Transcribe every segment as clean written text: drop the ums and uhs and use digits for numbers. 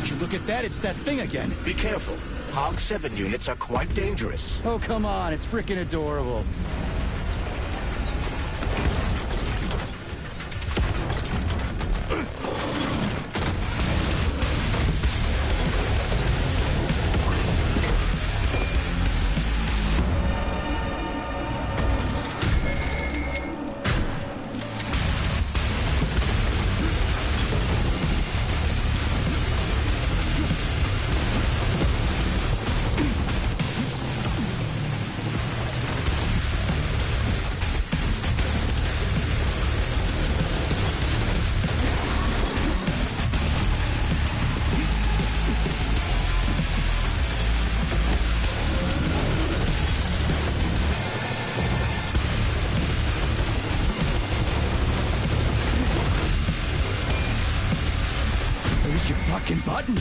Would you look at that? It's that thing again. Be careful. Hog 7 units are quite dangerous. Oh, come on. It's freaking adorable. Where's your fucking button?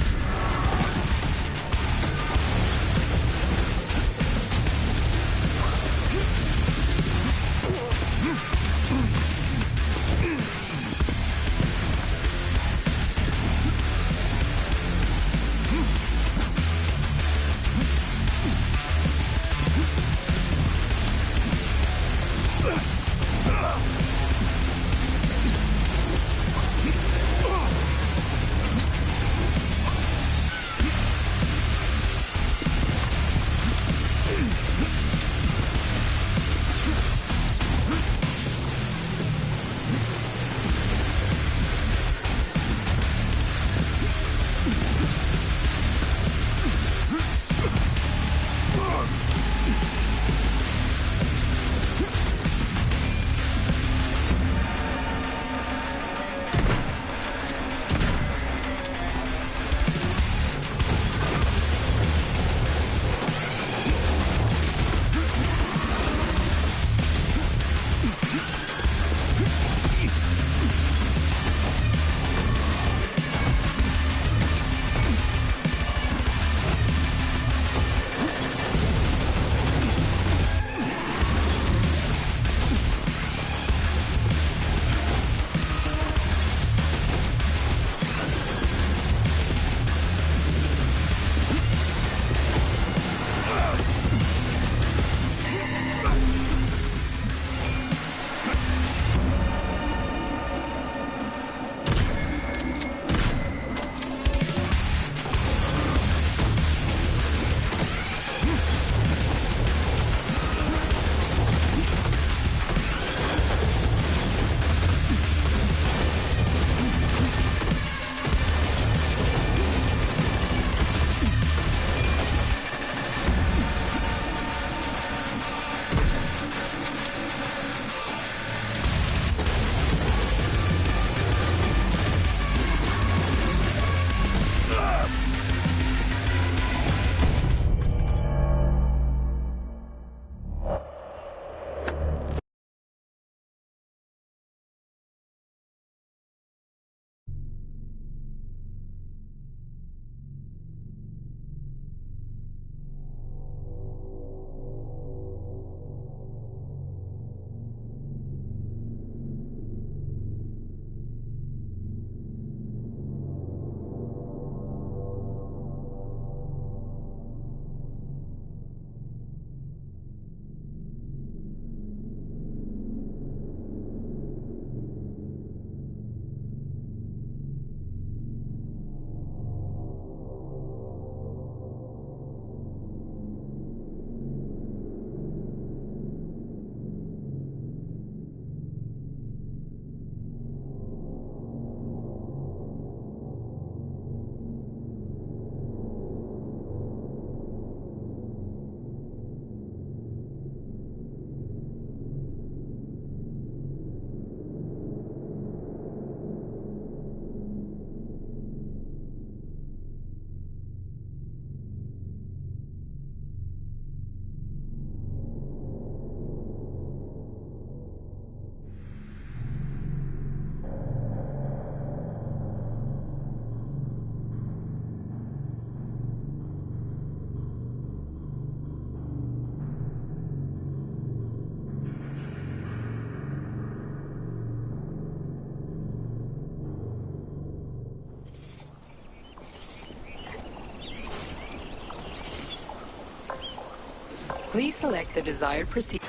Please select the desired procedure.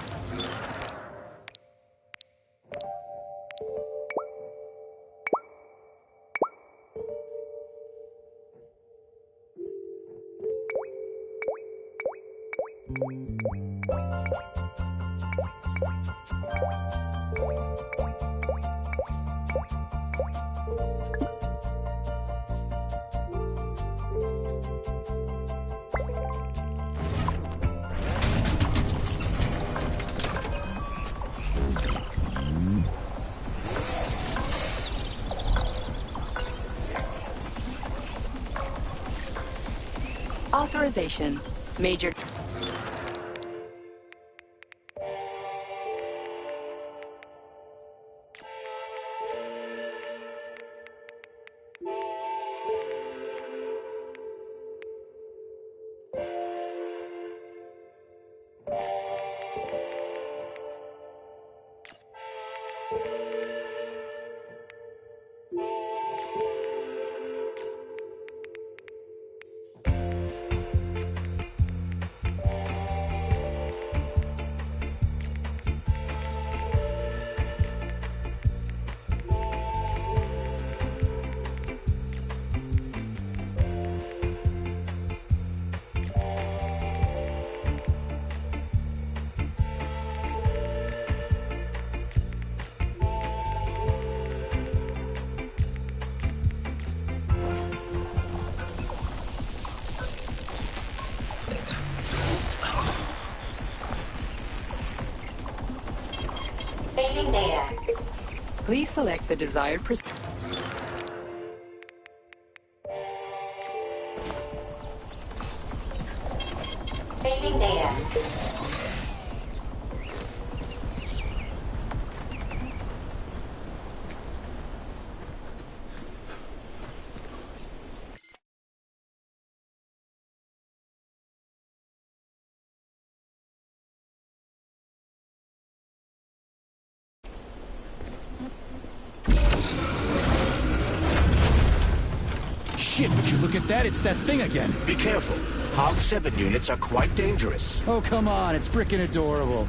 Authorization. Major. Saving data. Please select the desired procedure. Saving data. Shit, would you look at that? It's that thing again. Be careful. Hog 7 units are quite dangerous. Oh, come on, it's frickin' adorable.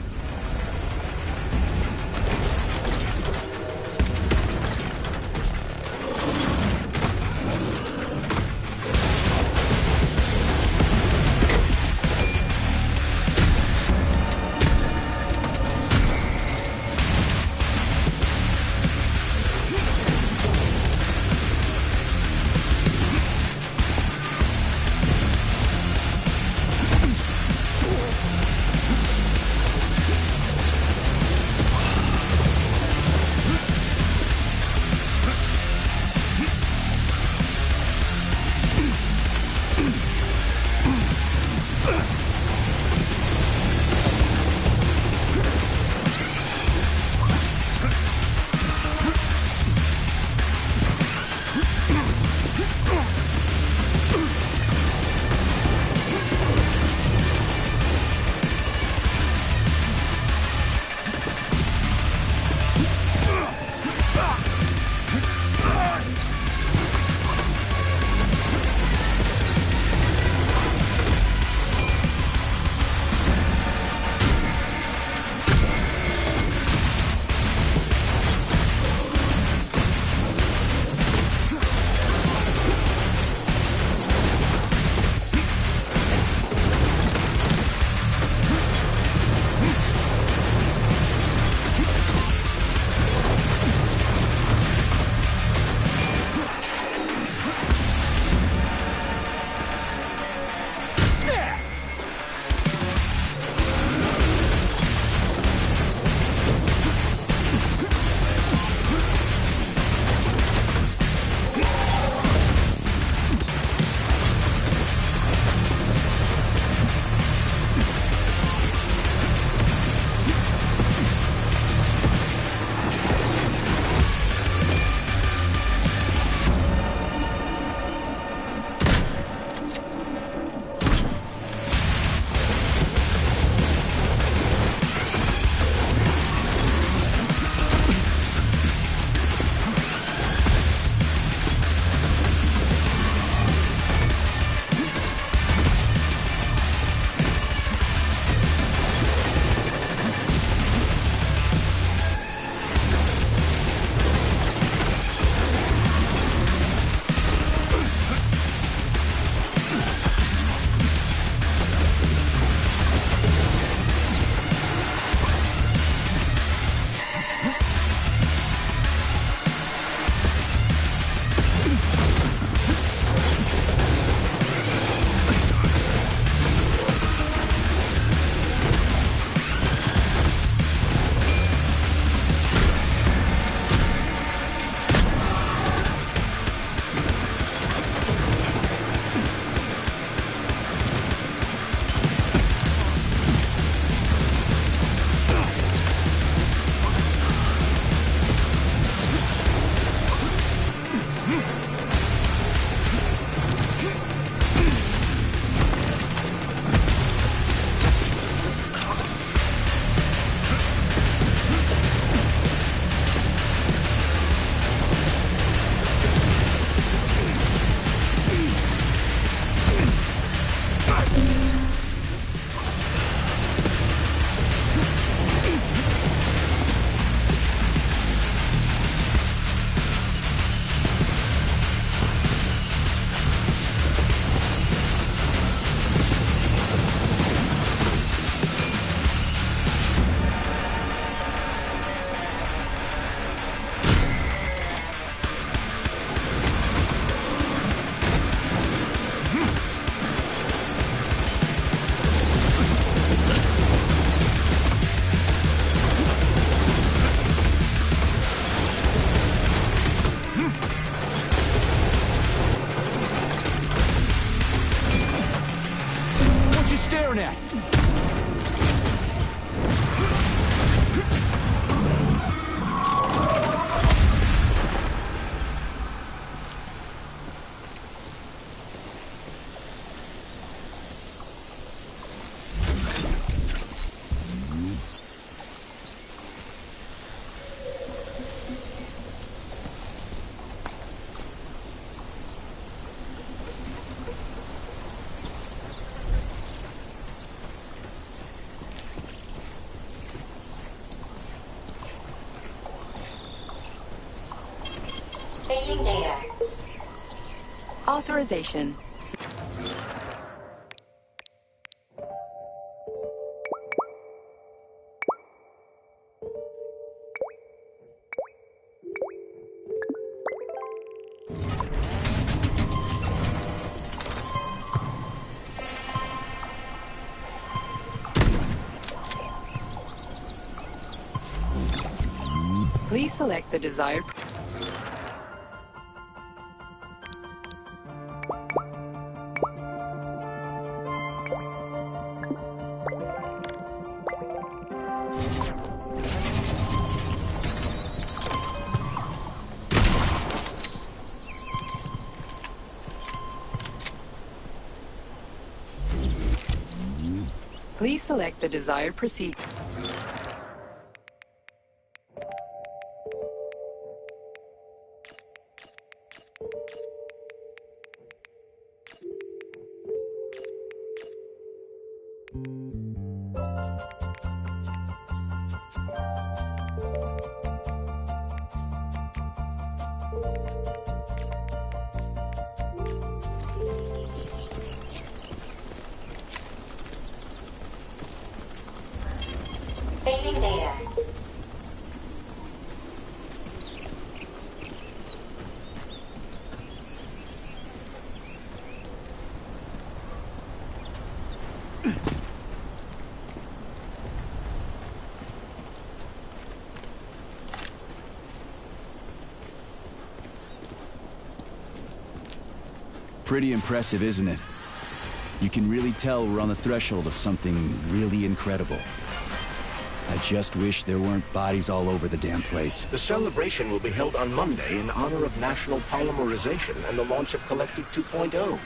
staring at? Saving data. Authorization. Please select the desired. Please select the desired procedure. Saving data. Pretty impressive, isn't it? You can really tell we're on the threshold of something really incredible. I just wish there weren't bodies all over the damn place. The celebration will be held on Monday in honor of National Polymerization and the launch of Collective 2.0.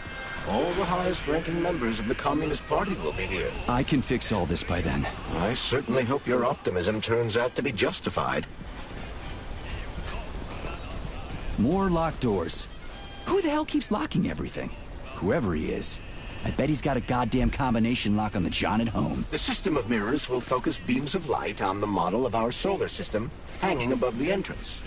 All the highest-ranking members of the Communist Party will be here. I can fix all this by then. I certainly hope your optimism turns out to be justified. More locked doors. Who the hell keeps locking everything? Whoever he is. I bet he's got a goddamn combination lock on the John at home. The system of mirrors will focus beams of light on the model of our solar system hanging above the entrance.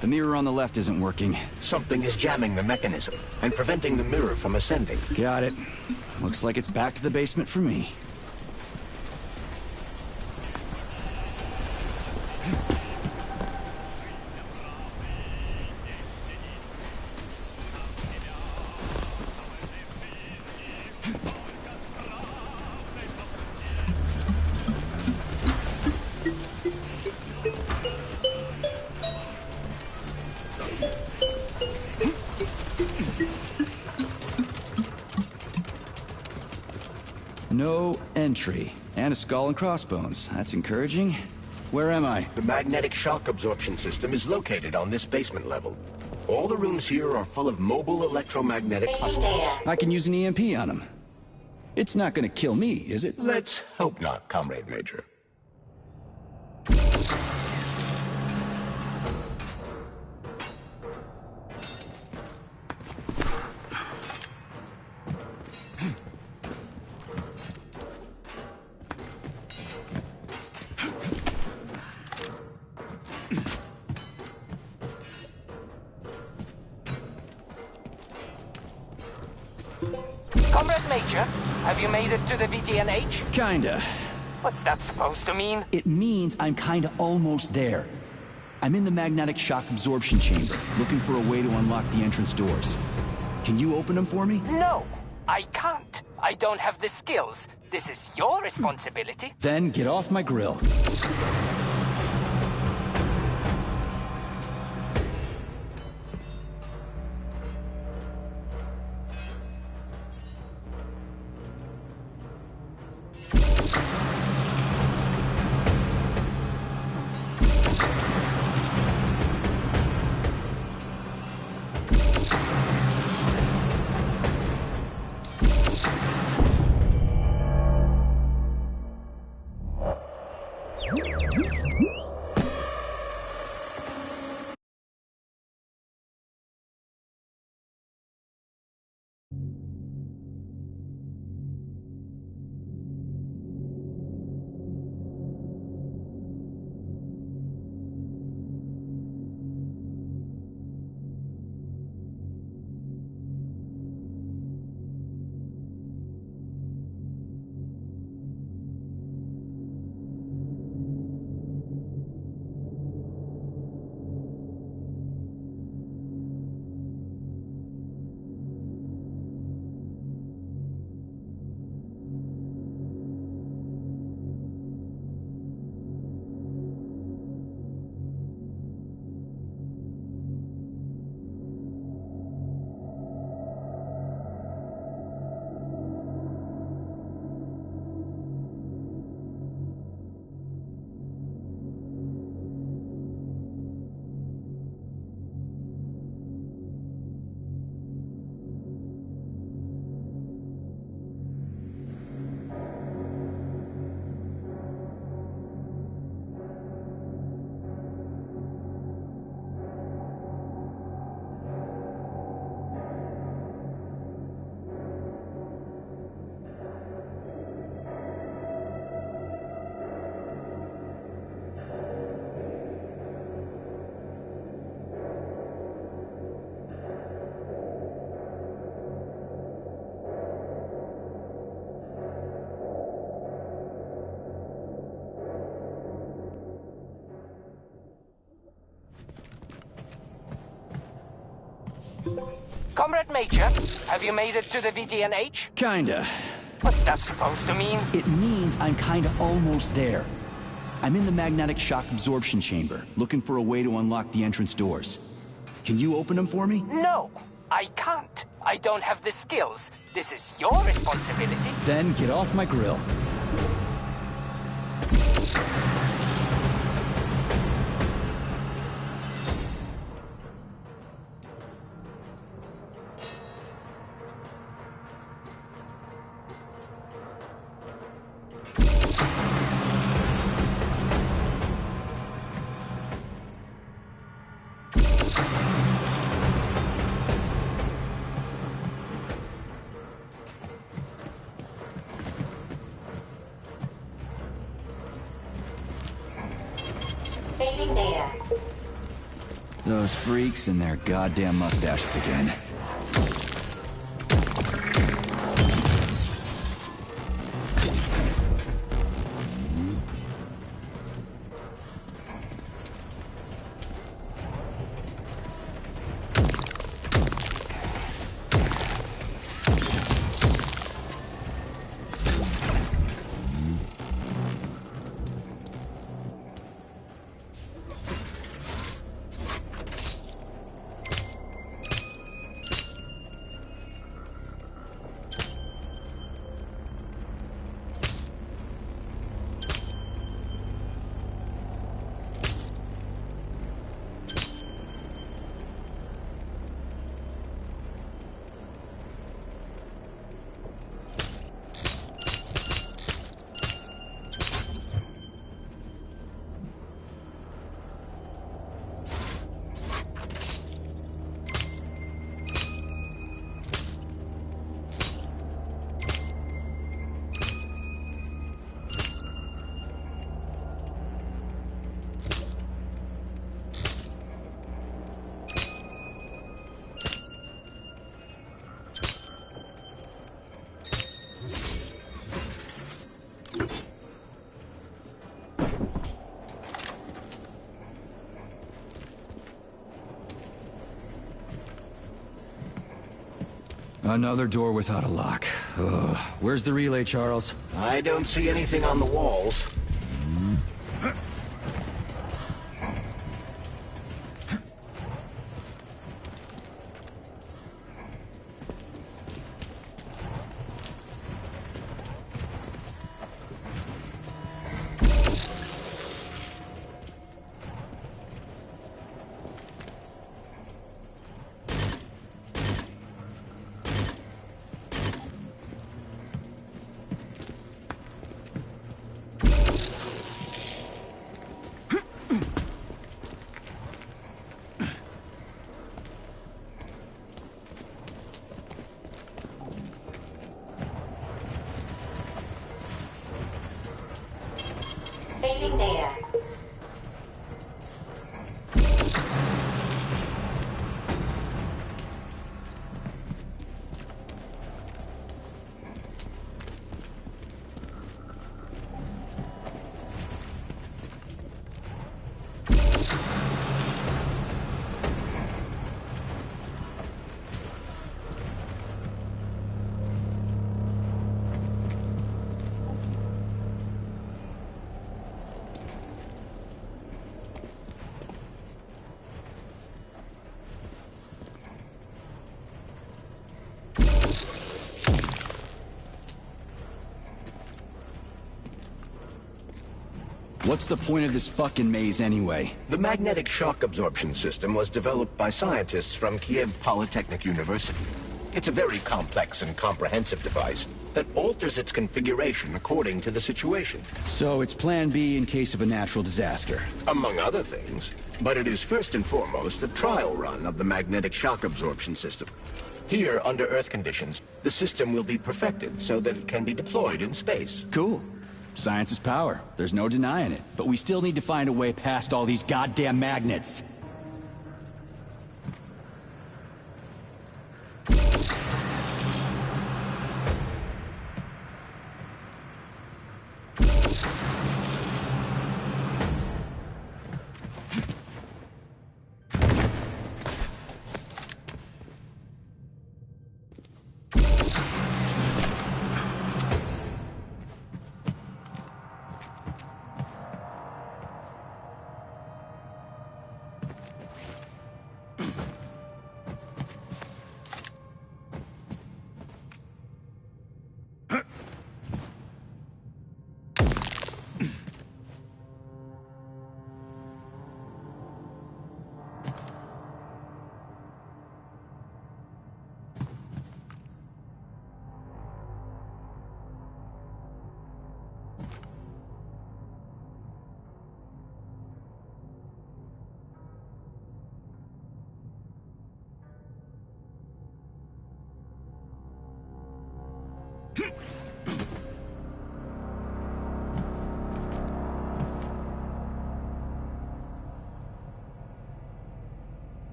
The mirror on the left isn't working. Something is jamming the mechanism and preventing the mirror from ascending. Got it. Looks like it's back to the basement for me. No entry. And a skull and crossbones. That's encouraging. Where am I? The magnetic shock absorption system is located on this basement level. All the rooms here are full of mobile electromagnetic Saving clusters. data. I can use an EMP on him. It's not gonna kill me, is it? Let's hope not, Comrade Major. Major, have you made it to the VTNH? Kinda. What's that supposed to mean? It means I'm kinda almost there. I'm in the magnetic shock absorption chamber, looking for a way to unlock the entrance doors. Can you open them for me? No, I can't. I don't have the skills. This is your responsibility. Then get off my grill. Comrade Major, have you made it to the VTNH? Kinda. What's that supposed to mean? It means I'm kinda almost there. I'm in the magnetic shock absorption chamber, looking for a way to unlock the entrance doors. Can you open them for me? No, I can't. I don't have the skills. This is your responsibility. Then get off my grill. Saving data. Those freaks and their goddamn mustaches again. Another door without a lock. Ugh. Where's the relay, Charles? I don't see anything on the walls. Saving data. What's the point of this fucking maze anyway? The magnetic shock absorption system was developed by scientists from Kiev Polytechnic University. It's a very complex and comprehensive device that alters its configuration according to the situation. So it's plan B in case of a natural disaster. Among other things. But it is first and foremost a trial run of the magnetic shock absorption system. Here, under Earth conditions, the system will be perfected so that it can be deployed in space. Cool. Science is power. There's no denying it. But we still need to find a way past all these goddamn magnets.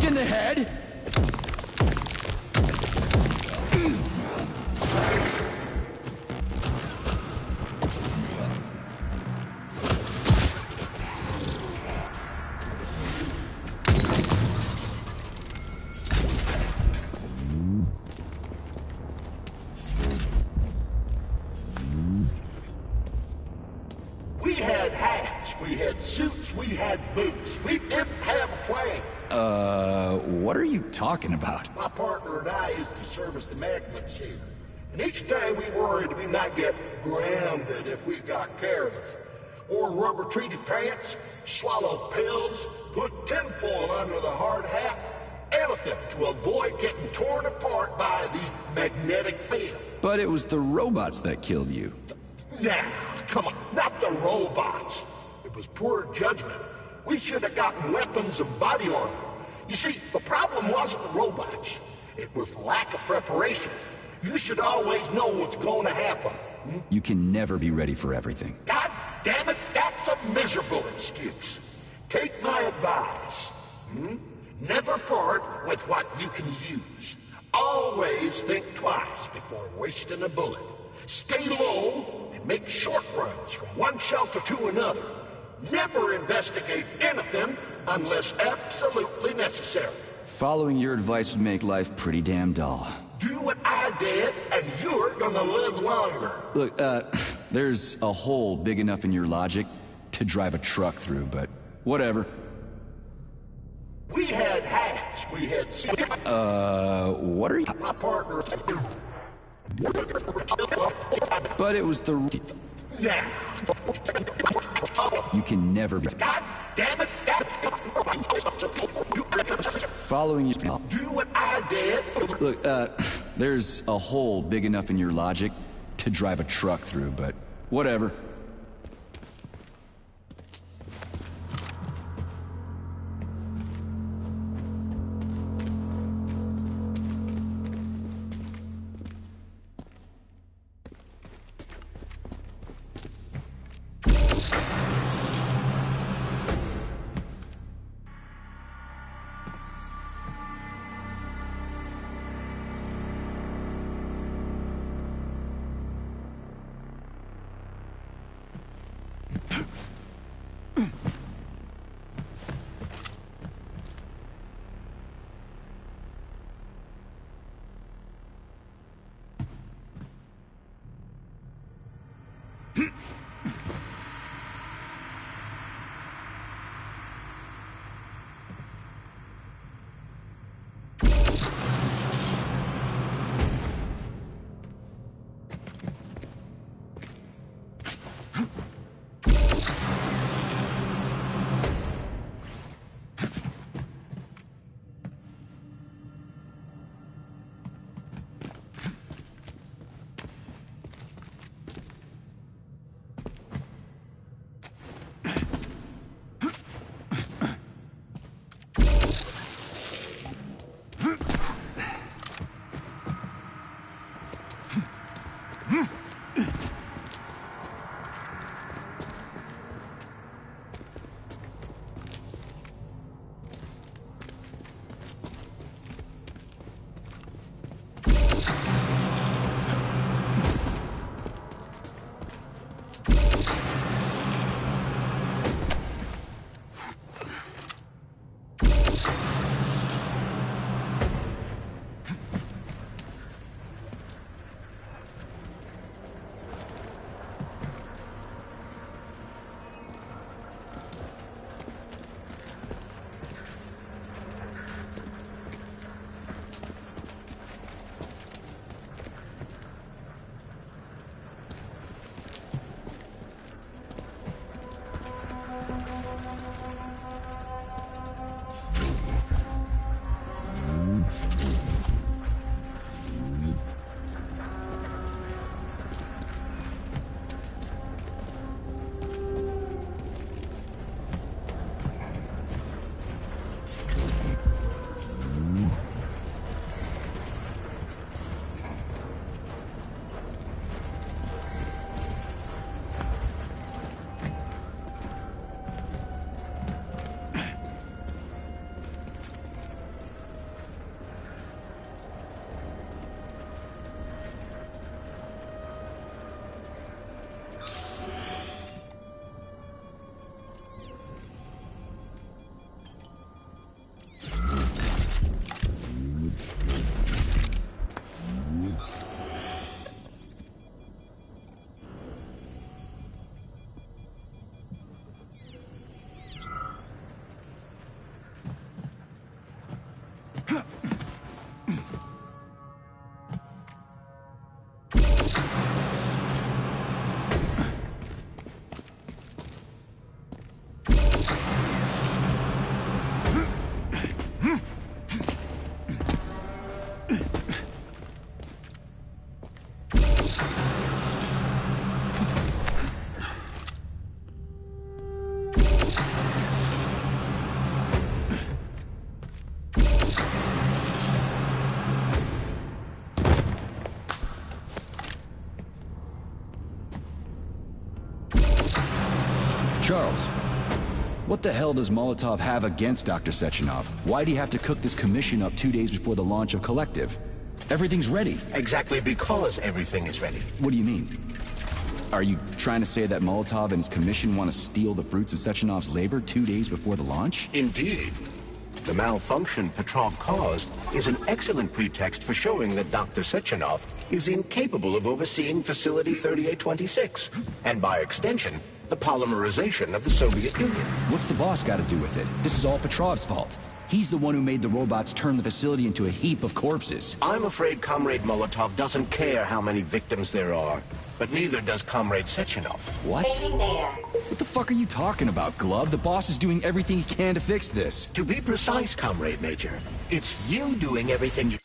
in the head? We had hats, we had suits, we had boots. We didn't have a plane. What are you talking about? My partner and I is to service the maintenance here. And each day we worried we might get grounded if we got careless. Or rubber-treated pants, swallow pills, put tinfoil under the hard hat, anything to avoid getting torn apart by the magnetic field. But it was the robots that killed you. Now, come on, not the robots. It was poor judgment. We should have gotten weapons and body armor. You see, the problem wasn't the robots. It was lack of preparation. You should always know what's going to happen. You can never be ready for everything. God damn it, that's a miserable excuse. Take my advice. Never part with what you can use. Always think twice before wasting a bullet. Stay low and make short runs from one shelter to another. Never investigate anything unless absolutely necessary. Following your advice would make life pretty damn dull. Do what I did, and you're gonna live longer. Look, there's a hole big enough in your logic to drive a truck through, but whatever. We had hats, we had... What are you... My partner... But it was the... Now... You can never be... God damn it, Following you... Do what I did... Look, there's a hole big enough in your logic to drive a truck through, but whatever. Charles, what the hell does Molotov have against Dr. Sechenov? Why'd he have to cook this commission up 2 days before the launch of Collective? Everything's ready. Exactly because everything is ready. What do you mean? Are you trying to say that Molotov and his commission want to steal the fruits of Sechenov's labor 2 days before the launch? Indeed. The malfunction Petrov caused is an excellent pretext for showing that Dr. Sechenov is incapable of overseeing Facility 3826, and by extension, the polymerization of the Soviet Union. What's the boss got to do with it? This is all Petrov's fault. He's the one who made the robots turn the facility into a heap of corpses. I'm afraid Comrade Molotov doesn't care how many victims there are, but neither does Comrade Sechenov. What? Saving data. What the fuck are you talking about, Glove? The boss is doing everything he can to fix this. To be precise, Comrade Major, it's you doing everything you...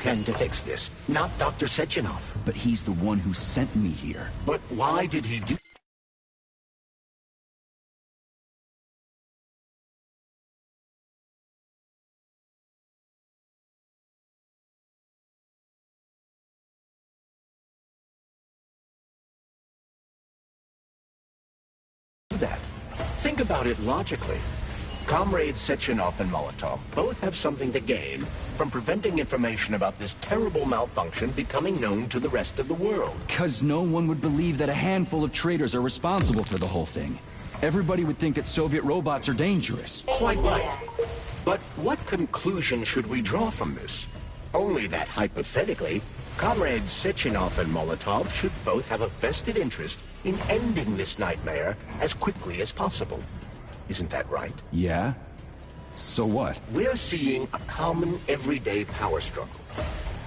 can to fix this, not Dr. Sechenov. But he's the one who sent me here. But why did he do... that? Think about it logically. Comrades Sechenov and Molotov both have something to gain from preventing information about this terrible malfunction becoming known to the rest of the world. Because no one would believe that a handful of traitors are responsible for the whole thing. Everybody would think that Soviet robots are dangerous. Quite right. But what conclusion should we draw from this? Only that, hypothetically, Comrades Sechenov and Molotov should both have a vested interest in ending this nightmare as quickly as possible. Isn't that right? Yeah? So what? We're seeing a common, everyday power struggle.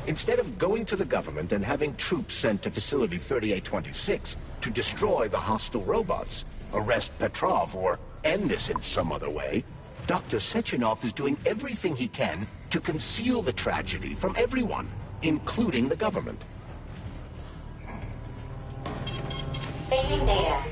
Instead of going to the government and having troops sent to Facility 3826 to destroy the hostile robots, arrest Petrov, or end this in some other way, Dr. Sechenov is doing everything he can to conceal the tragedy from everyone, including the government. Saving data.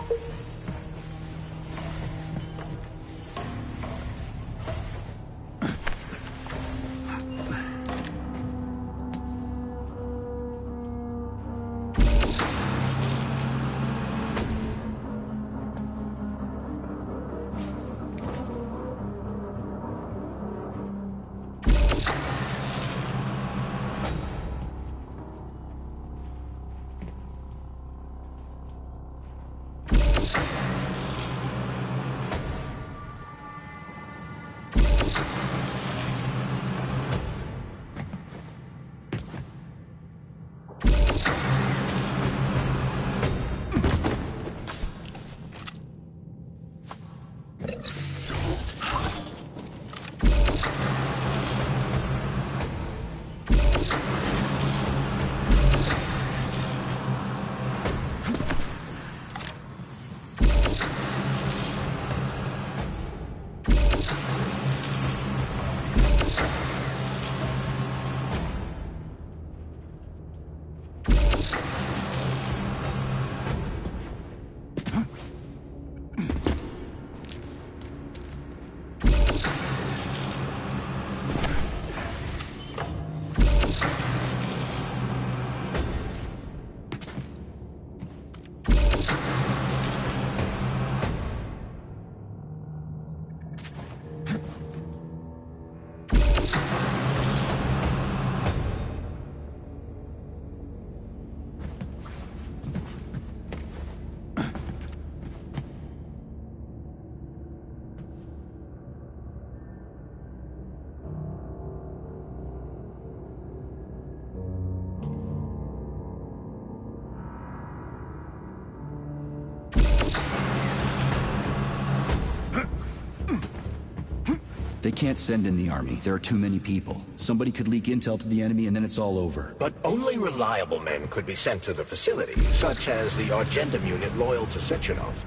They can't send in the army. There are too many people. Somebody could leak intel to the enemy and then it's all over. But only reliable men could be sent to the facility, such as the Argentum unit loyal to Sechenov.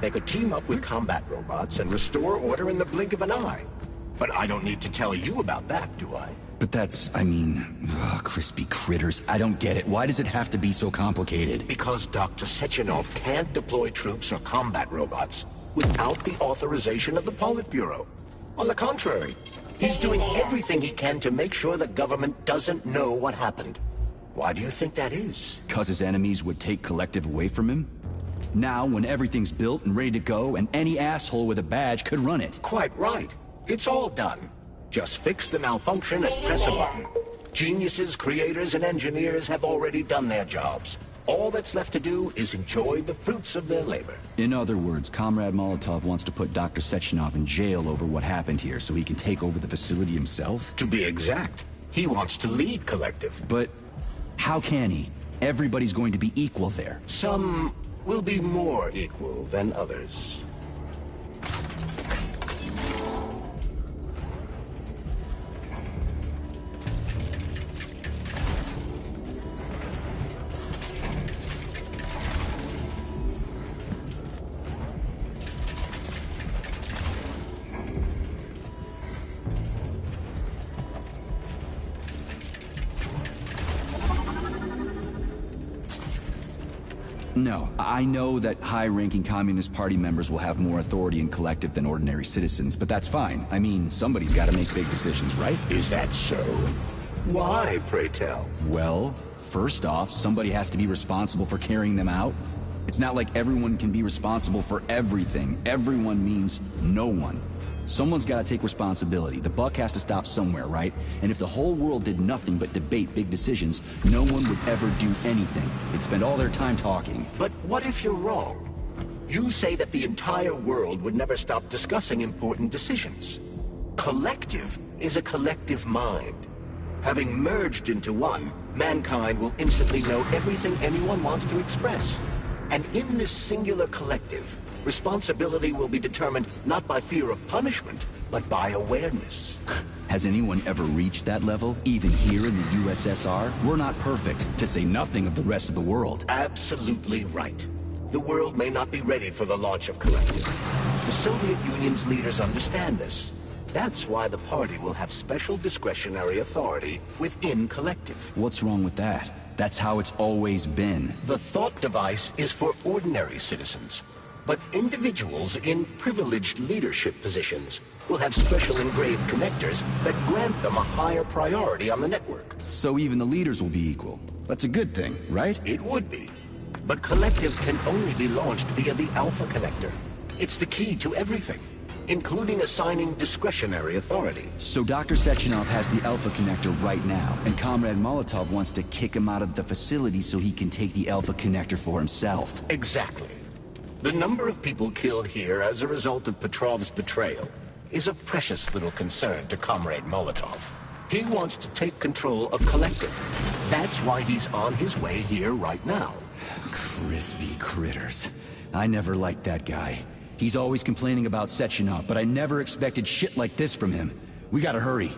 They could team up with combat robots and restore order in the blink of an eye. But I don't need to tell you about that, do I? But that's, I mean, crispy critters. I don't get it. Why does it have to be so complicated? Because Dr. Sechenov can't deploy troops or combat robots without the authorization of the Politburo. On the contrary, he's doing everything he can to make sure the government doesn't know what happened. Why do you think that is? Because his enemies would take Collective away from him? Now, when everything's built and ready to go, and any asshole with a badge could run it. Quite right. It's all done. Just fix the malfunction and press a button. Geniuses, creators, and engineers have already done their jobs. All that's left to do is enjoy the fruits of their labor. In other words, Comrade Molotov wants to put Dr. Sechenov in jail over what happened here so he can take over the facility himself? To be exact, he wants to lead Collective. But how can he? Everybody's going to be equal there. Some will be more equal than others. No, I know that high-ranking Communist Party members will have more authority in Collective than ordinary citizens, but that's fine. I mean, somebody's got to make big decisions, right? Is that so? Why, pray tell? Well, first off, somebody has to be responsible for carrying them out. It's not like everyone can be responsible for everything. Everyone means no one. Someone's got to take responsibility. The buck has to stop somewhere, right? And if the whole world did nothing but debate big decisions, no one would ever do anything. They'd spend all their time talking. But what if you're wrong? You say that the entire world would never stop discussing important decisions. Collective is a collective mind. Having merged into one, mankind will instantly know everything anyone wants to express. And in this singular collective, responsibility will be determined not by fear of punishment, but by awareness. Has anyone ever reached that level? Even here in the USSR? We're not perfect, to say nothing of the rest of the world. Absolutely right. The world may not be ready for the launch of Collective. The Soviet Union's leaders understand this. That's why the party will have special discretionary authority within Collective. What's wrong with that? That's how it's always been. The thought device is for ordinary citizens. But individuals in privileged leadership positions will have special engraved connectors that grant them a higher priority on the network. So even the leaders will be equal. That's a good thing, right? It would be. But Collective can only be launched via the Alpha Connector. It's the key to everything, including assigning discretionary authority. So Dr. Sechenov has the Alpha Connector right now, and Comrade Molotov wants to kick him out of the facility so he can take the Alpha Connector for himself. Exactly. The number of people killed here as a result of Petrov's betrayal is of precious little concern to Comrade Molotov. He wants to take control of Collective. That's why he's on his way here right now. Crispy critters. I never liked that guy. He's always complaining about Sechenov, but I never expected shit like this from him. We gotta hurry.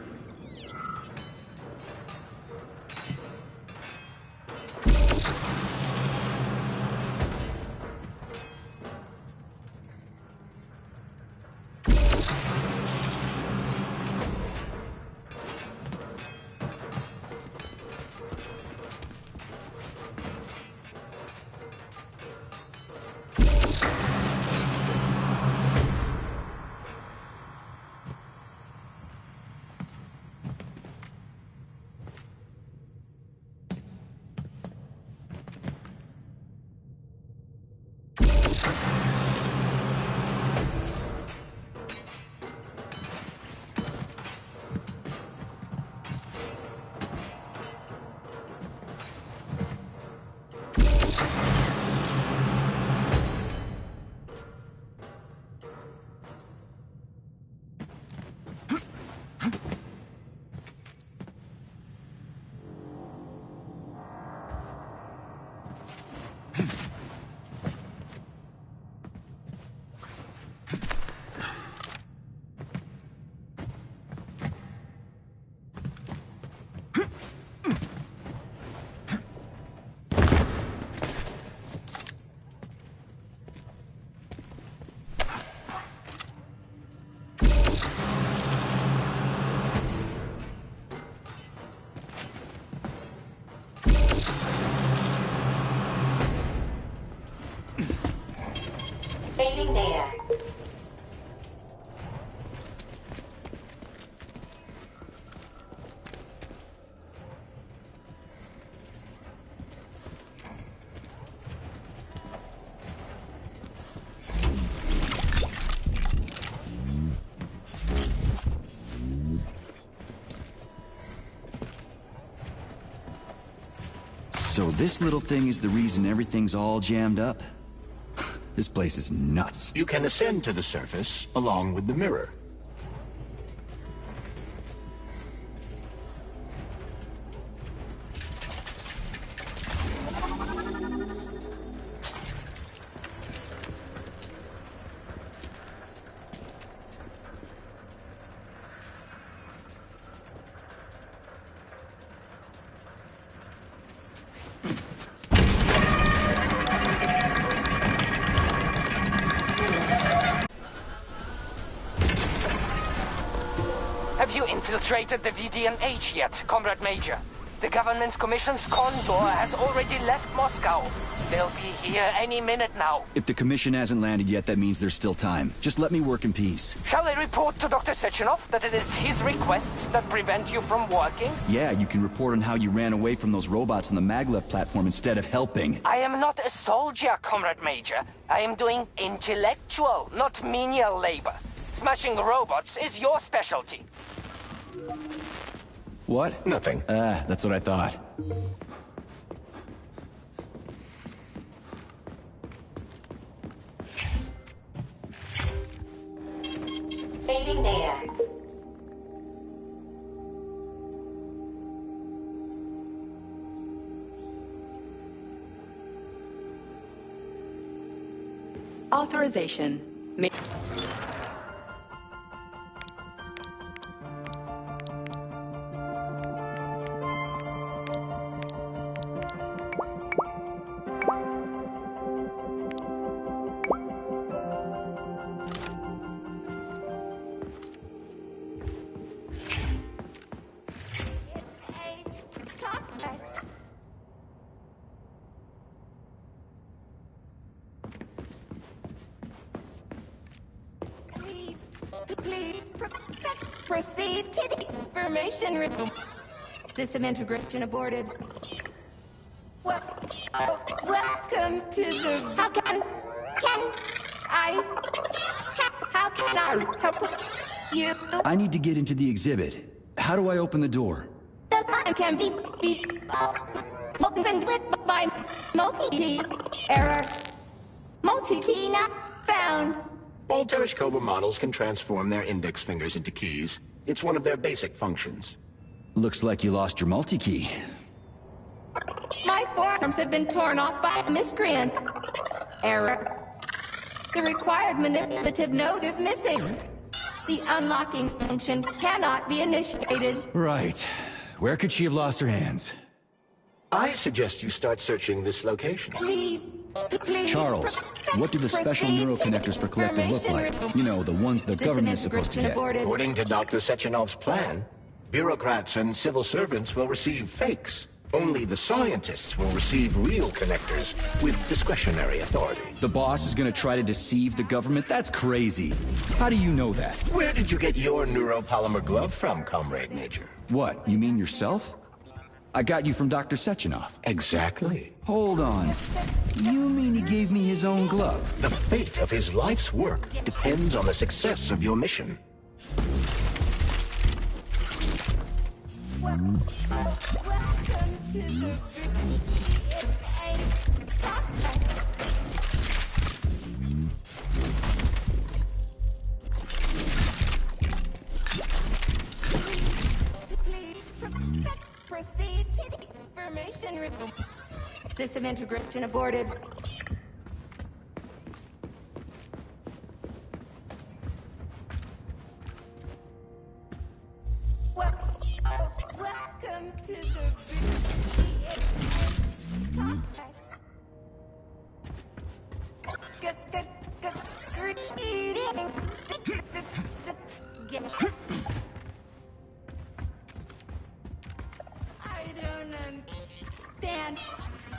Saving data. So this little thing is the reason everything's all jammed up? This place is nuts. You can ascend to the surface along with the mirror. Have you infiltrated the VDNH yet, Comrade Major? The government's commission's condor has already left Moscow. They'll be here any minute now. If the commission hasn't landed yet, that means there's still time. Just let me work in peace. Shall I report to Dr. Sechenov that it is his requests that prevent you from working? Yeah, you can report on how you ran away from those robots on the maglev platform instead of helping. I am not a soldier, Comrade Major. I am doing intellectual, not menial labor. Smashing robots is your specialty. What? Nothing. That's what I thought. Saving data. Authorization. Please proceed to the information room. System integration aborted. Welcome to the... How can I help you? I need to get into the exhibit. How do I open the door? The line can be opened with my multi-key. Error. Multi-key not found. All Tereshkova models can transform their index fingers into keys. It's one of their basic functions. Looks like you lost your multi-key. My forearms have been torn off by miscreants. Error. The required manipulative node is missing. The unlocking function cannot be initiated. Right. Where could she have lost her hands? I suggest you start searching this location. Please. Charles, what do the special neuroconnectors for Collective look like? You know, the ones the government is supposed to get. According to Dr. Sechenov's plan, bureaucrats and civil servants will receive fakes. Only the scientists will receive real connectors with discretionary authority. The boss is gonna try to deceive the government? That's crazy. How do you know that? Where did you get your neuropolymer glove from, Comrade Major? What, you mean yourself? I got you from Dr. Sechenov. Exactly. Hold on. You mean he gave me his own glove? The fate of his life's work depends on the success of your mission. Welcome to the... Proceed to the information room. System integration aborted. Welcome to the I don't understand,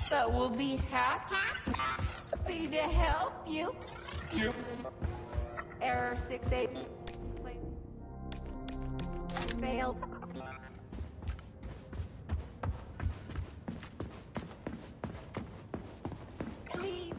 but we'll be happy to help you. Error 68. Failed. Leave.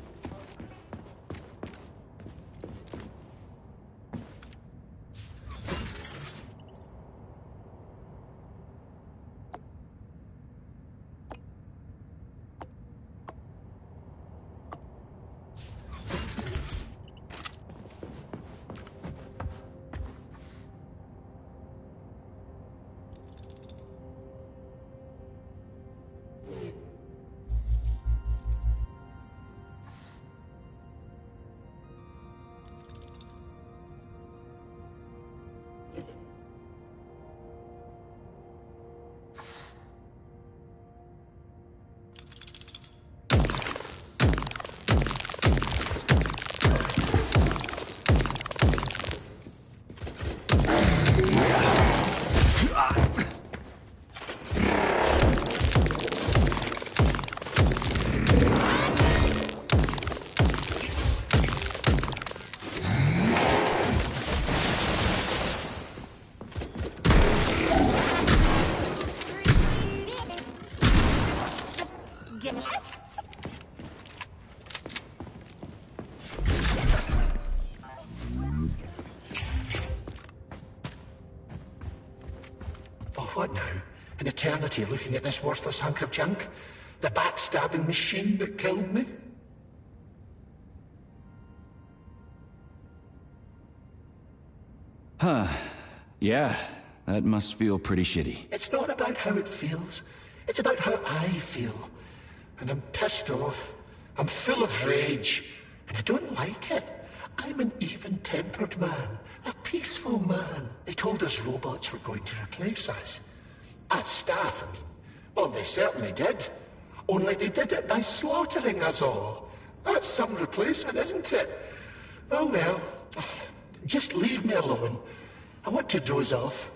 Yes. Oh, what now? An eternity looking at this worthless hunk of junk? The backstabbing machine that killed me? Huh. Yeah, that must feel pretty shitty. It's not about how it feels. It's about how I feel. And I'm pissed off. I'm full of rage. And I don't like it. I'm an even-tempered man. A peaceful man. They told us robots were going to replace us. As staff, I mean. Well, they certainly did. Only they did it by slaughtering us all. That's some replacement, isn't it? Oh well. Just leave me alone. I want to doze off.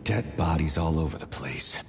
Dead bodies all over the place.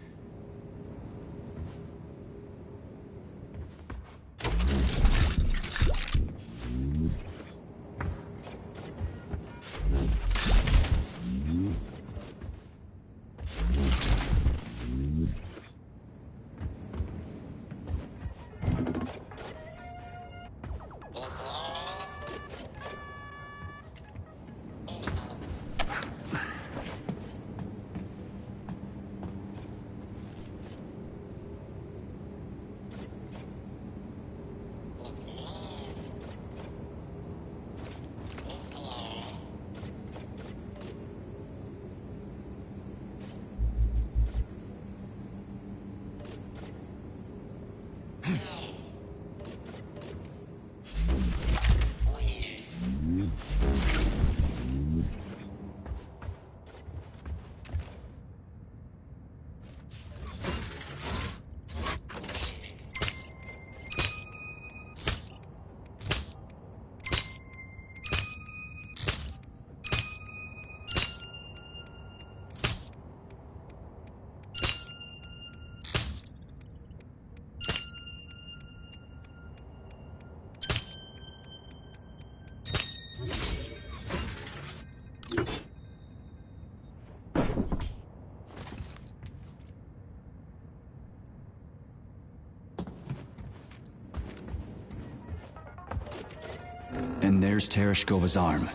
And there's Tereshkova's arm.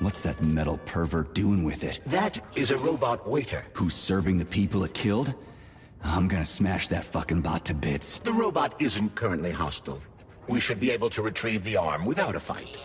What's that metal pervert doing with it? That is a robot waiter. Who's serving the people it killed? I'm gonna smash that fucking bot to bits. The robot isn't currently hostile. We should be able to retrieve the arm without a fight.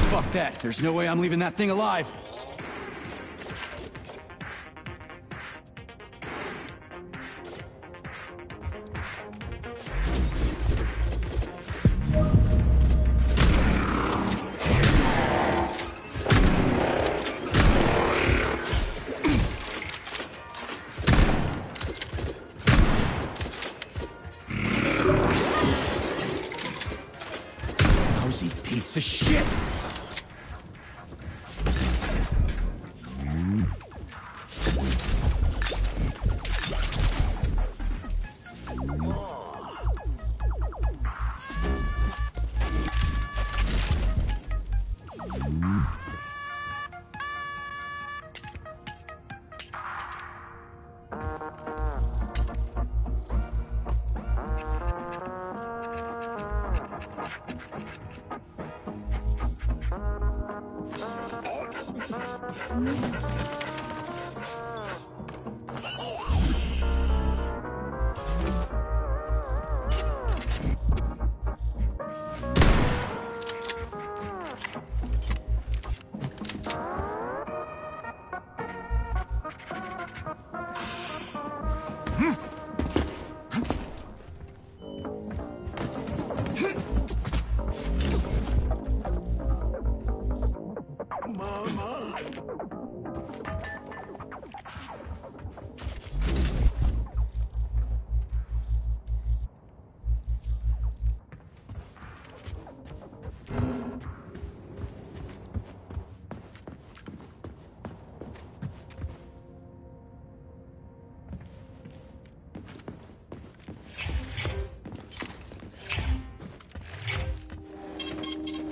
Fuck that. There's no way I'm leaving that thing alive. Lousy piece of shit!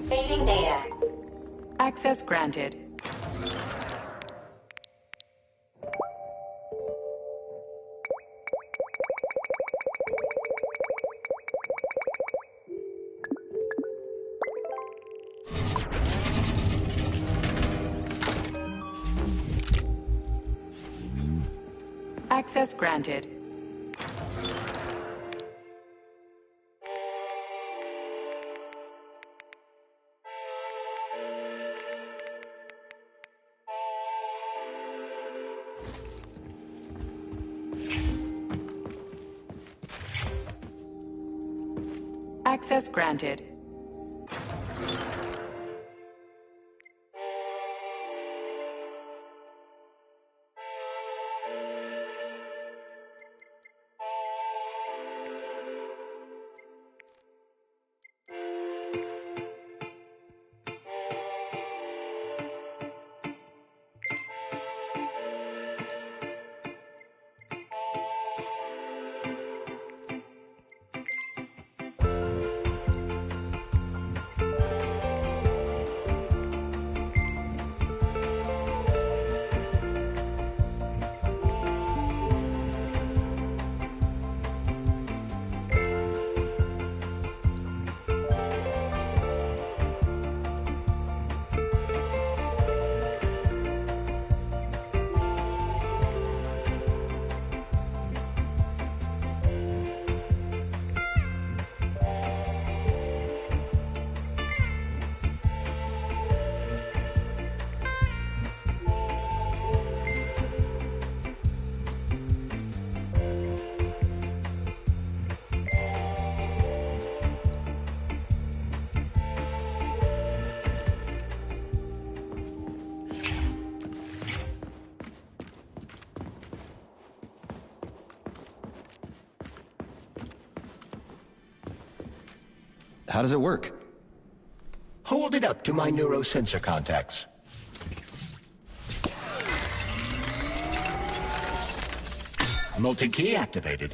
Saving data. Access granted. Access granted. Access granted. How does it work? Hold it up to my neurosensor contacts. Multi-key activated.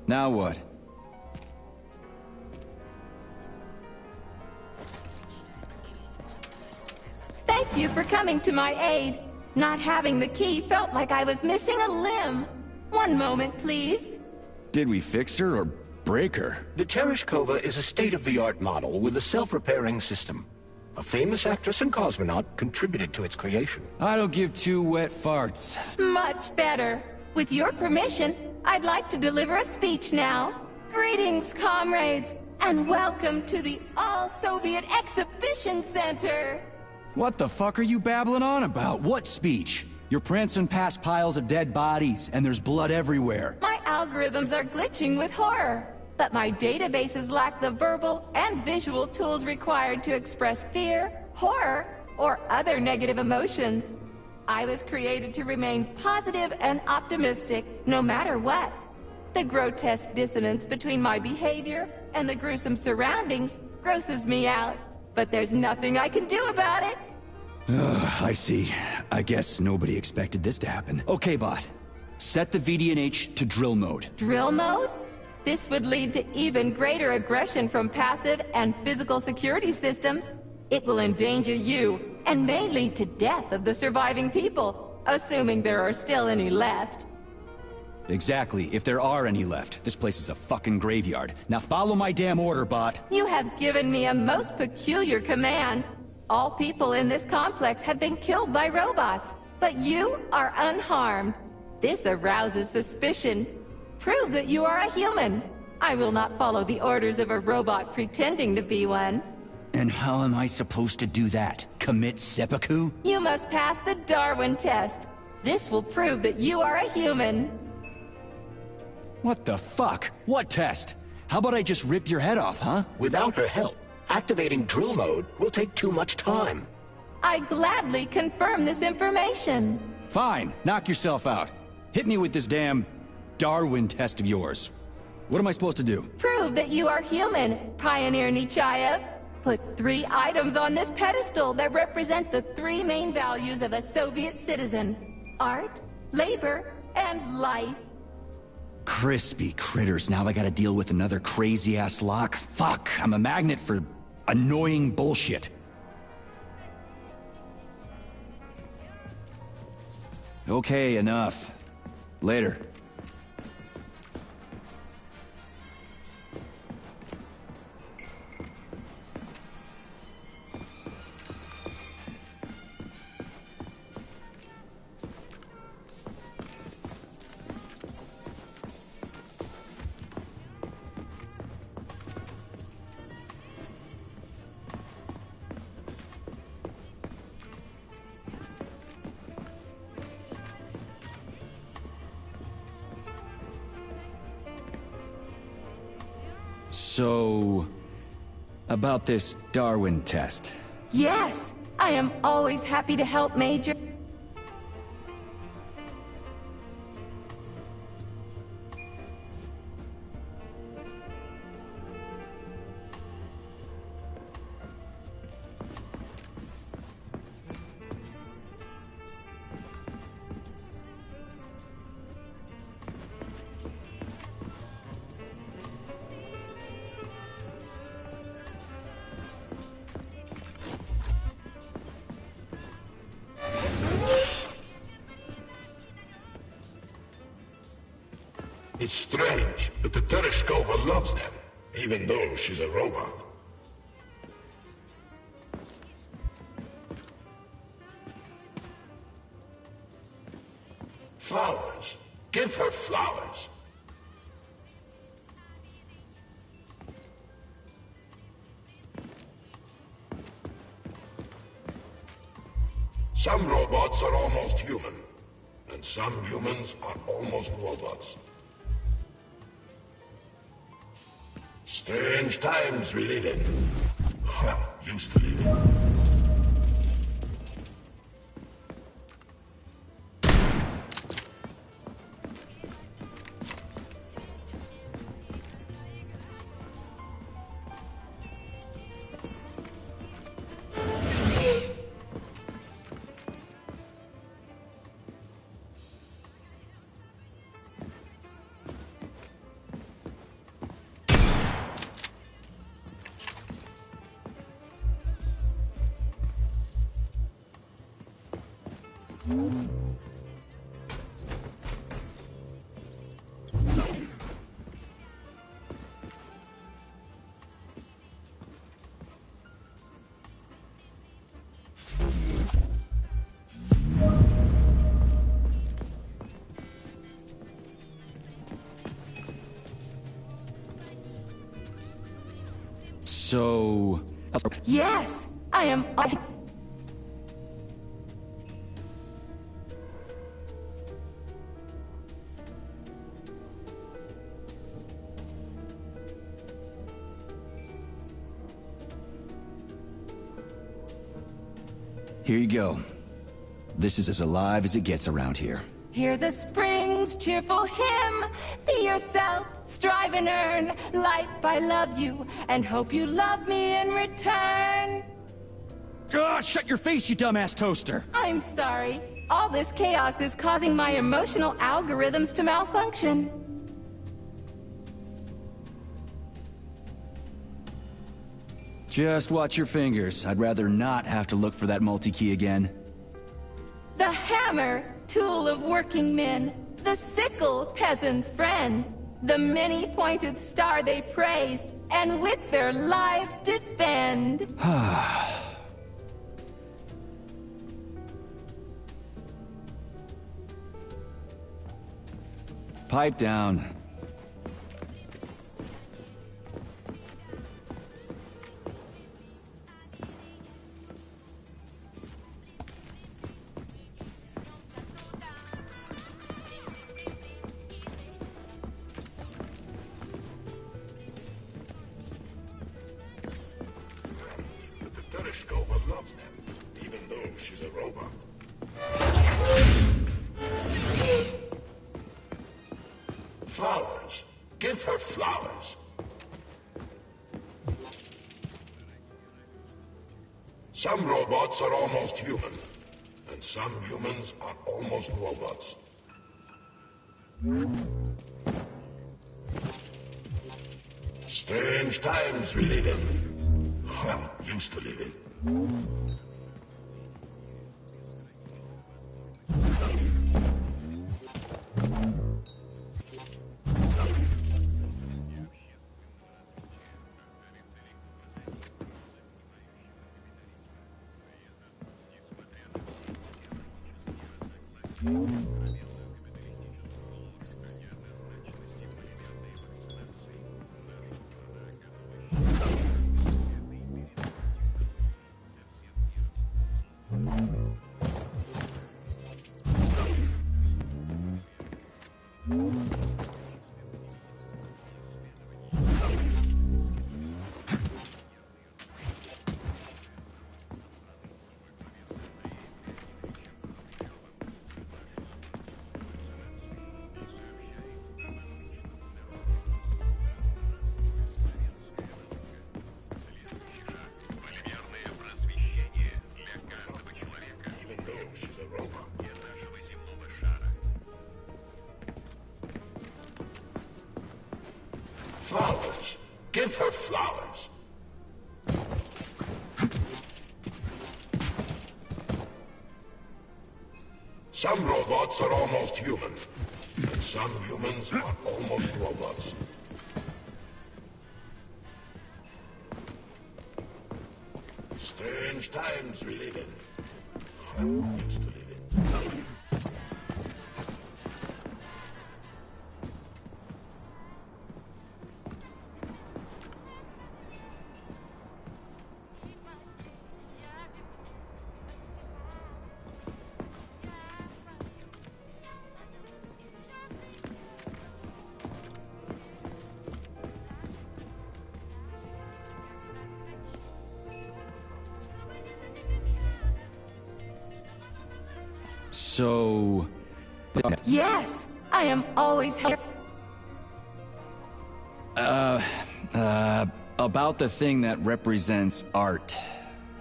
Now what? Thank you for coming to my aid. Not having the key felt like I was missing a limb. One moment, please. Did we fix her or break her? The Tereshkova is a state-of-the-art model with a self-repairing system. A famous actress and cosmonaut contributed to its creation. I don't give two wet farts. Much better. With your permission, I'd like to deliver a speech now. Greetings, comrades, and welcome to the All-Soviet Exhibition Center. What the fuck are you babbling on about? What speech? You're prancing past piles of dead bodies, and there's blood everywhere. My algorithms are glitching with horror, but my databases lack the verbal and visual tools required to express fear, horror, or other negative emotions. I was created to remain positive and optimistic, no matter what. The grotesque dissonance between my behavior and the gruesome surroundings grosses me out, but there's nothing I can do about it. I see. I guess nobody expected this to happen. Okay, bot. Set the VDNH to drill mode. Drill mode? This would lead to even greater aggression from passive and physical security systems. It will endanger you and may lead to death of the surviving people, assuming there are still any left. Exactly, if there are any left. This place is a fucking graveyard. Now follow my damn order, bot. You have given me a most peculiar command. All people in this complex have been killed by robots, but you are unharmed. This arouses suspicion. Prove that you are a human. I will not follow the orders of a robot pretending to be one. And how am I supposed to do that? Commit seppuku? You must pass the Darwin test. This will prove that you are a human. What the fuck? What test? How about I just rip your head off, huh? Without her help, activating drill mode will take too much time. I gladly confirm this information. Fine, knock yourself out. Hit me with this damn Darwin test of yours. What am I supposed to do? Prove that you are human, Pioneer Nechayev. Put 3 items on this pedestal that represent the 3 main values of a Soviet citizen: art, labor, and life. Crispy critters, now I gotta deal with another crazy-ass lock? Fuck, I'm a magnet for annoying bullshit. Okay, enough. Later. So, about this Darwin test. Yes, I am always happy to help, Major. It's strange, but the Tereshkova loves them, even though she's a robot. Flowers. Give her flowers. Some robots are almost human, and some humans are almost robots. Strange times we live in. Used to live in. So... Yes, I am... Here you go. This is as alive as it gets around here. Hear the spring's cheerful hymn. Be yourself, strive and earn. Life, I love you, and hope you love me in return. Ah, shut your face, you dumbass toaster! I'm sorry. All this chaos is causing my emotional algorithms to malfunction. Just watch your fingers. I'd rather not have to look for that multi-key again. The hammer, tool of working men. The sickle, peasant's friend. The many-pointed star they praise, and with their lives defend. Pipe down. The Tereshkova loves them, even though she's a robot. Flowers. Give her flowers. Some robots are almost human, and some humans are almost robots. Strange times we live in. Well, used to live in. Flowers. Give her flowers. Some robots are almost human, and some humans are almost robots. Strange times we live in. I used to live in. So... Yes, I am always here. About the thing that represents art.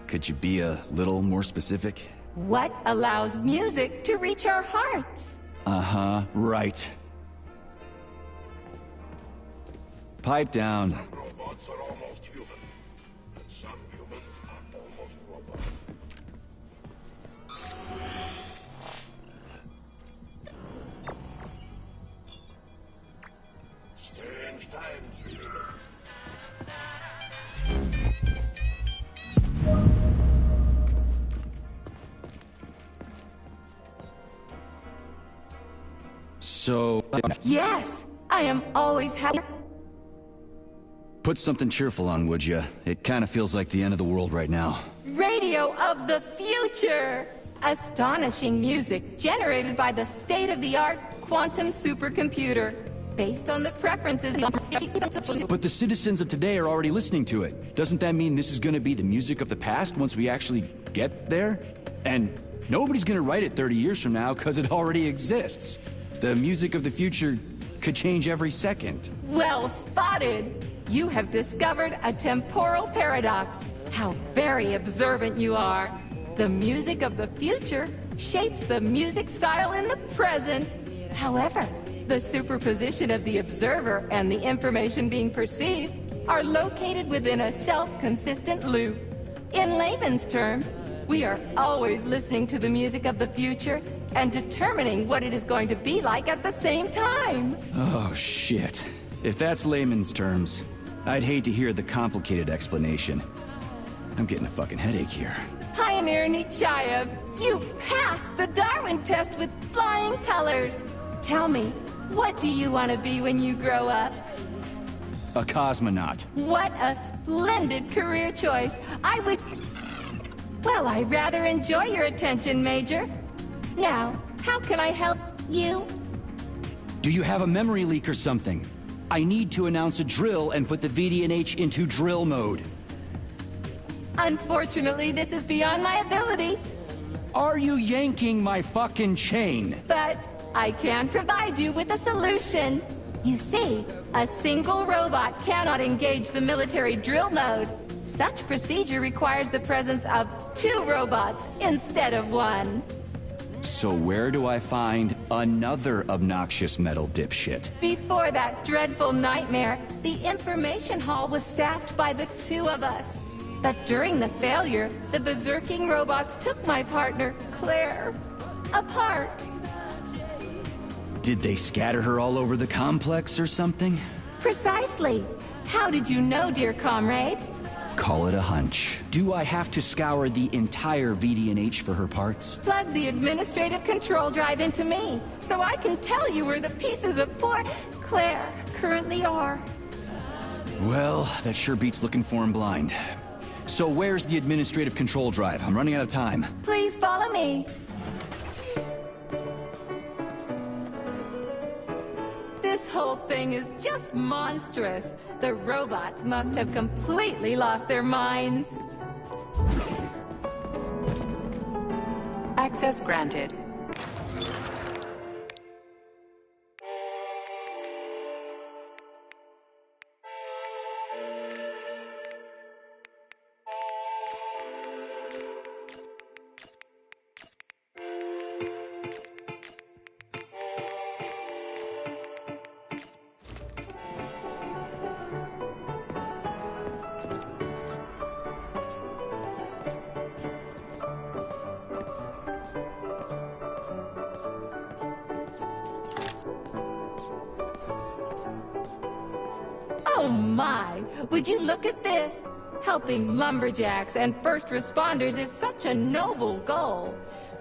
Could you be a little more specific? What allows music to reach our hearts? Uh-huh, right. Pipe down. Robots are almost human, and some humans are almost robots. Strange times. So... Yes, I am always happy. Put something cheerful on, would you? It kind of feels like the end of the world right now. Radio of the future! Astonishing music generated by the state-of-the-art quantum supercomputer, based on the preferences of... But the citizens of today are already listening to it. Doesn't that mean this is gonna be the music of the past once we actually get there? And nobody's gonna write it 30 years from now, because it already exists. The music of the future could change every second. Well spotted! You have discovered a temporal paradox. How very observant you are. The music of the future shapes the music style in the present. However, the superposition of the observer and the information being perceived are located within a self-consistent loop. In layman's terms, we are always listening to the music of the future and determining what it is going to be like at the same time. Oh, shit. If that's layman's terms, I'd hate to hear the complicated explanation. I'm getting a fucking headache here. Pioneer Nechayev, you passed the Darwin test with flying colors. Tell me, what do you want to be when you grow up? A cosmonaut. What a splendid career choice. Well, I rather enjoy your attention, Major. Now, how can I help you? Do you have a memory leak or something? I need to announce a drill and put the VDNH into drill mode. Unfortunately, this is beyond my ability, Are you yanking my fucking chain? but I can provide you with a solution. You see, a single robot cannot engage the military drill mode. Such procedure requires the presence of 2 robots instead of 1. So where do I find another obnoxious metal dipshit? Before that dreadful nightmare, the information hall was staffed by the 2 of us. But during the failure, the berserking robots took my partner, Claire, apart. Did they scatter her all over the complex or something? Precisely. How did you know, dear comrade? Call it a hunch. Do I have to scour the entire VDNH for her parts? Plug the administrative control drive into me, so I can tell you where the pieces of poor Claire currently are. Well, that sure beats looking for him blind. So where's the administrative control drive? I'm running out of time. Please follow me. This whole thing is just monstrous. The robots must have completely lost their minds. Access granted. Oh my! Would you look at this? Helping lumberjacks and first responders is such a noble goal.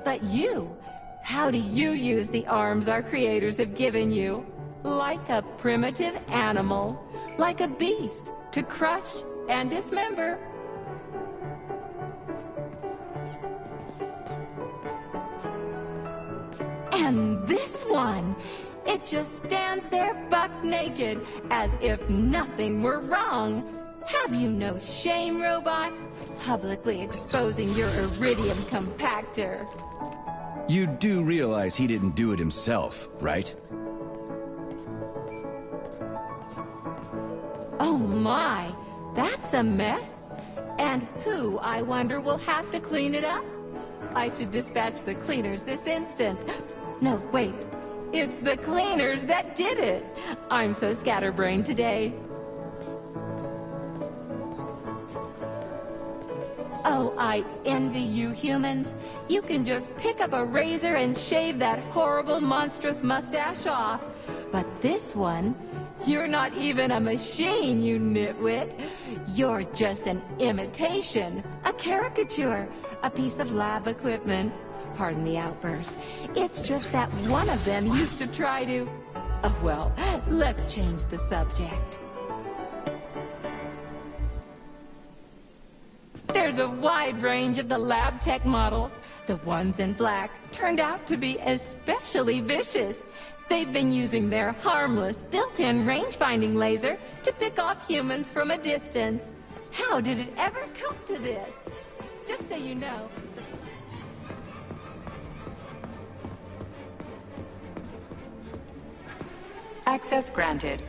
But you, how do you use the arms our creators have given you? Like a primitive animal, like a beast, to crush and dismember. And this one, it just stands there buck naked, as if nothing were wrong. Have you no shame, robot? Publicly exposing your iridium compactor. You do realize he didn't do it himself, right? Oh my, that's a mess. And who, I wonder, will have to clean it up? I should dispatch the cleaners this instant. No, wait. It's the cleaners that did it. I'm so scatterbrained today. Oh, I envy you humans. You can just pick up a razor and shave that horrible, monstrous mustache off. But this one, you're not even a machine, you nitwit. You're just an imitation, a caricature, a piece of lab equipment. Pardon the outburst. It's just that one of them used to try to... Oh, well, let's change the subject. There's a wide range of the lab tech models. The ones in black turned out to be especially vicious. They've been using their harmless, built-in range-finding laser to pick off humans from a distance. How did it ever come to this? Just so you know... Access granted.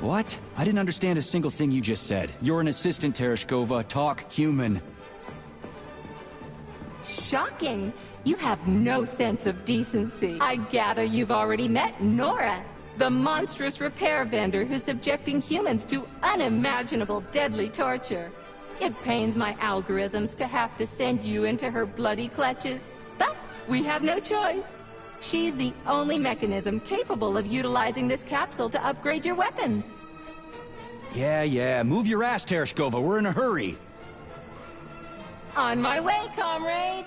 What? I didn't understand a single thing you just said. You're an assistant, Tereshkova. Talk human. Shocking! You have no sense of decency. I gather you've already met Nora, the monstrous repair vendor who's subjecting humans to unimaginable deadly torture. It pains my algorithms to have to send you into her bloody clutches, but we have no choice. She's the only mechanism capable of utilizing this capsule to upgrade your weapons. Yeah, move your ass, Tereshkova. We're in a hurry. On my way, comrade!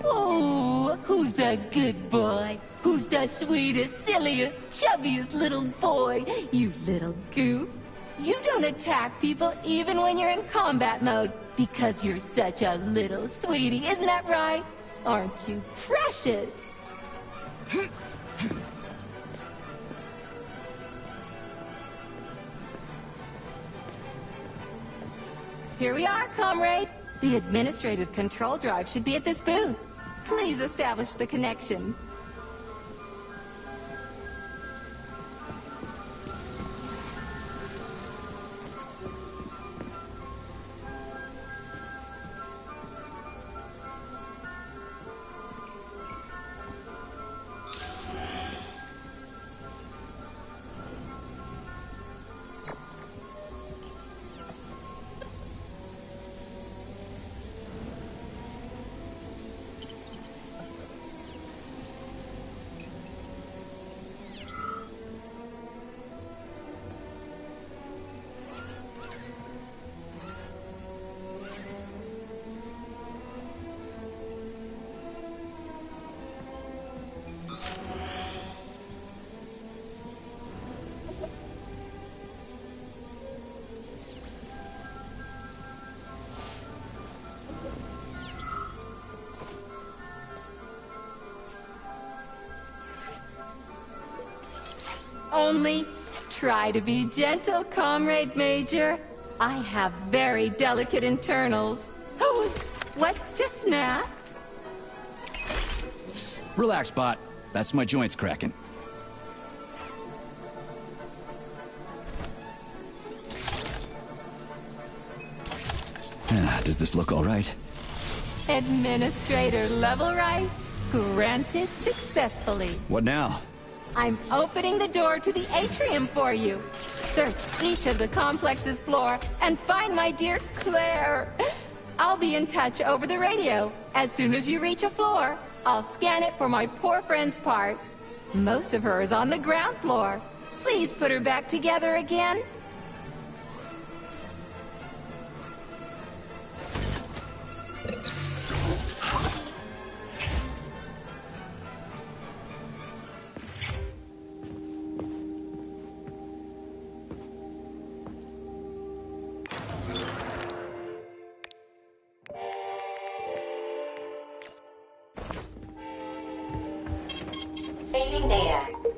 Oh, who's a good boy? Who's the sweetest, silliest, chubbiest little boy? You little goof. You don't attack people even when you're in combat mode because you're such a little sweetie, isn't that right? Aren't you precious? Here we are, comrade. The administrative control drive should be at this booth. Please establish the connection. Only try to be gentle, Comrade Major. I have very delicate internals. Oh, what just snapped? Relax, bot. That's my joints cracking. Does this look all right? Administrator level rights granted successfully. What now? I'm opening the door to the atrium for you. Search each of the complex's floor and find my dear Claire. I'll be in touch over the radio. As soon as you reach a floor, I'll scan it for my poor friend's parts. Most of her is on the ground floor. Please put her back together again. Saving data.